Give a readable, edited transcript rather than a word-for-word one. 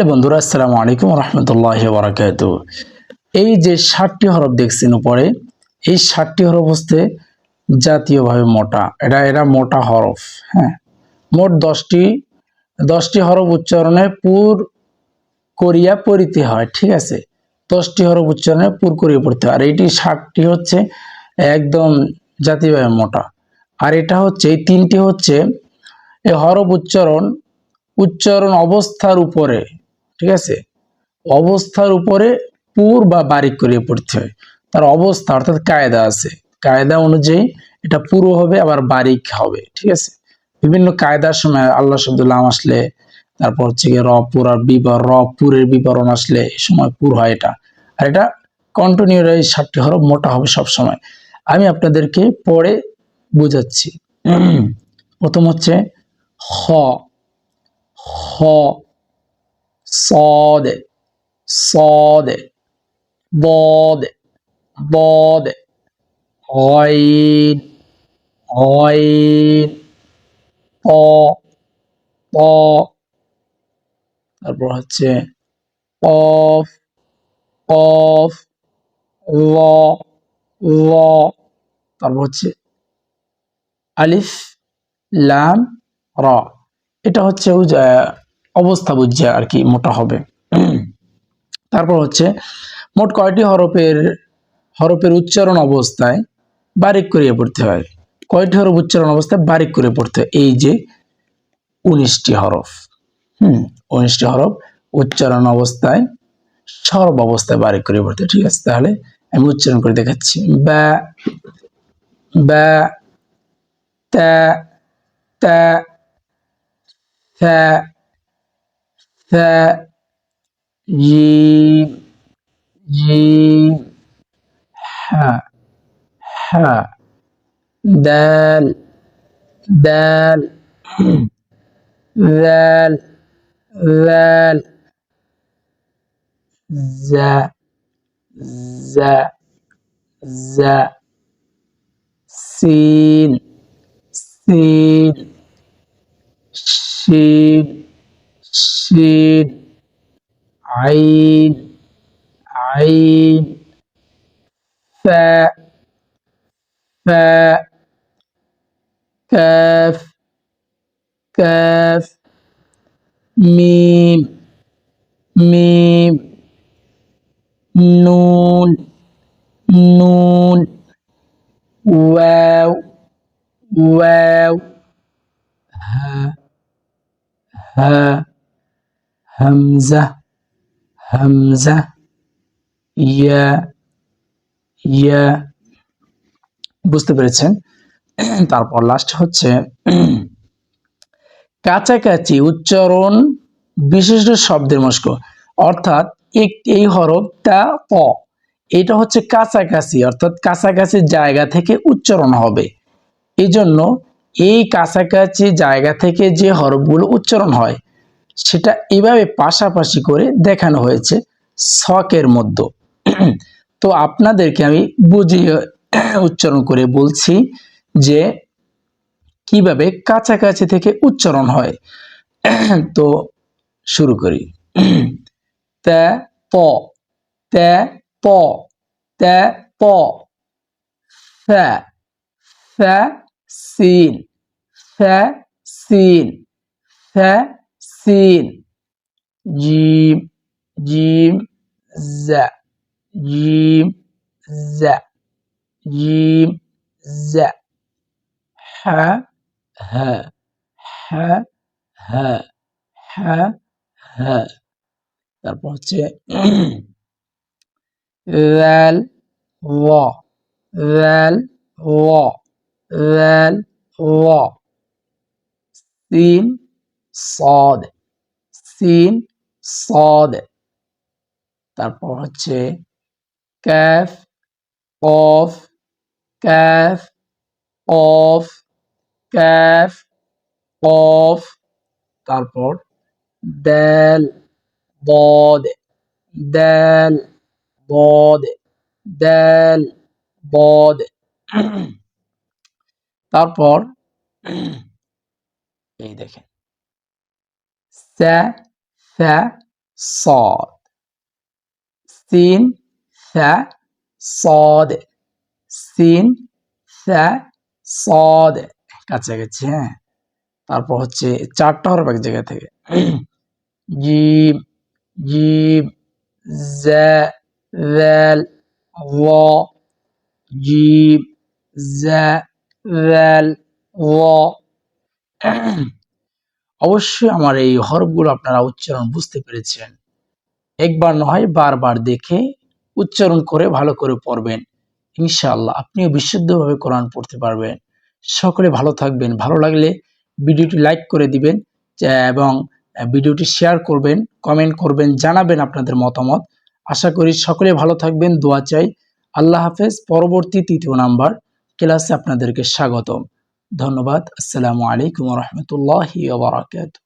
বন্ধুরা আসসালামু আলাইকুম রহমতুল্লাহি ওয়া বারাকাতুহু। এই যে 60টি হরফ দেখছেন উপরে, এই 60টি হরফ হচ্ছে জাতীয়ভাবে মোটা। এরা মোটা হরফ। হ্যাঁ, মোট 10টি হরফ উচ্চারণে পুর করিয়া পড়িতে হয়। ঠিক আছে, 10টি হরফ উচ্চারণে পুর করিয়া পড়তে হয়। আর এইটি 60টি হচ্ছে একদম জাতীয়ভাবে মোটা। আর এটা হচ্ছে এই তিনটি হচ্ছে এই হরফ উচ্চারণ অবস্থার উপরে, ঠিক আছে, অবস্থার উপরে পুর বা বারিক করিয়ে পড়তে হয়। তার অবস্থা অর্থাৎ কায়দা আছে, কায়দা অনুযায়ী এটা পুরো হবে আবার বারিক হবে। ঠিক আছে, বিভিন্ন কায়দার সময় আল্লাহ শব্দুল্লাহ আসলে, তারপর হচ্ছে গিয়ে র পুর আর র পুরের বিবরণ আসলে এই সময় পুর হয় এটা। আর এটা কন্টিনিউ, এই 60টি হরফ মোটা হবে সব সময়। আমি আপনাদেরকে পড়ে বুঝাচ্ছি। প্রথম হচ্ছে খ, খ, صاد صاد ضاد ضاد غين غين ط ط তারপর হচ্ছে قاف قاف ظ ظ তারপর হচ্ছে আলিফ লাম রা। এটা হচ্ছে অবস্থা বুঝছে আর কি মোটা হবে। তারপর হচ্ছে মোট কয়টি হরফের উচ্চারণ অবস্থায় বারিক করিয়ে পড়তে হয়। কয়টি হরফ উচ্চারণ অবস্থায় বারিক করে পড়তে হয়? এই যে 19টি হরফ। 19টি হরফ উচ্চারণ অবস্থায় সর্ব অবস্থায় বারিক করে পড়তে হয়। ঠিক আছে, তাহলে আমি উচ্চারণ করে দেখাচ্ছি। বা বা তা তা থা থা জিম জিম হা হা দাল দাল ذال ذال زا زا زا سين سين شين شين عين عين فاء فاء كاف كاف ميم ميم نون نون واو واو ها ها همزة همزة ইয়া ইয়া। বুঝতে পেরেছেন? তারপর লাস্ট হচ্ছে কাছাকাছি উচ্চারণ বিশিষ্ট শব্দের মস্ক, অর্থাৎ এই হরফটা প, এটা হচ্ছে কাছাকাছি, অর্থাৎ কাছাকাছি জায়গা থেকে উচ্চারণ হবে। এই জন্য এই কাছাকাছি জায়গা থেকে যে হরফগুলো উচ্চারণ হয় সেটা এভাবে পাশাপাশি করে দেখানো হয়েছে ছকের মধ্যে। তো আপনাদেরকে আমি বুঝিয়ে উচ্চারণ করে বলছি যে কিভাবে কাছাকাছি থেকে উচ্চারণ হয়। তো শুরু করি। তে প তে প তে প ফা ফা সিন ফা সিন ফা সিন জিম জিম জা জিম জা জিম জা হা হা হা হা হা হা। তারপর হচ্ছে ذال ظ ذال ظ ذال ظ سين صاد سين صاد। তারপর হচ্ছে কাফ কফ কাফ কফ কাফ কফ। তারপর দাল ضاد দাল ضاد দাল ضاد। তারপর এই দেখেন সা সা صاد সিন সা صاد সিন সা صاد কাছাকাছি। হ্যাঁ, তারপর হচ্ছে 4টা হরফ এক জায়গা থেকে। জিম জিম জা যাল ওয়া জিম জা যাল ওয়া। অবশ্যই আমার এই হরফগুলো আপনারা উচ্চারণ বুঝতে পেরেছেন। একবার নয় বারবার দেখে উচ্চারণ করে ভালো করে পড়বেন। ইনশাআল্লাহ আপনিও বিশুদ্ধভাবে কোরআন পড়তে পারবেন। সকলে ভালো থাকবেন। ভালো লাগলে ভিডিওটি লাইক করে দিবেন এবং ভিডিওটি শেয়ার করবেন, কমেন্ট করবেন, জানাবেন আপনাদের মতামত। আশা করি সকলে ভালো থাকবেন, দোয়া চাই। আল্লাহ হাফেজ। পরবর্তী ৩য় নাম্বার ক্লাসে আপনাদেরকে স্বাগতম। ধন্যবাদ। আসসালামু আলাইকুম ওয়া রাহমাতুল্লাহি ওয়া বারাকাতুহু।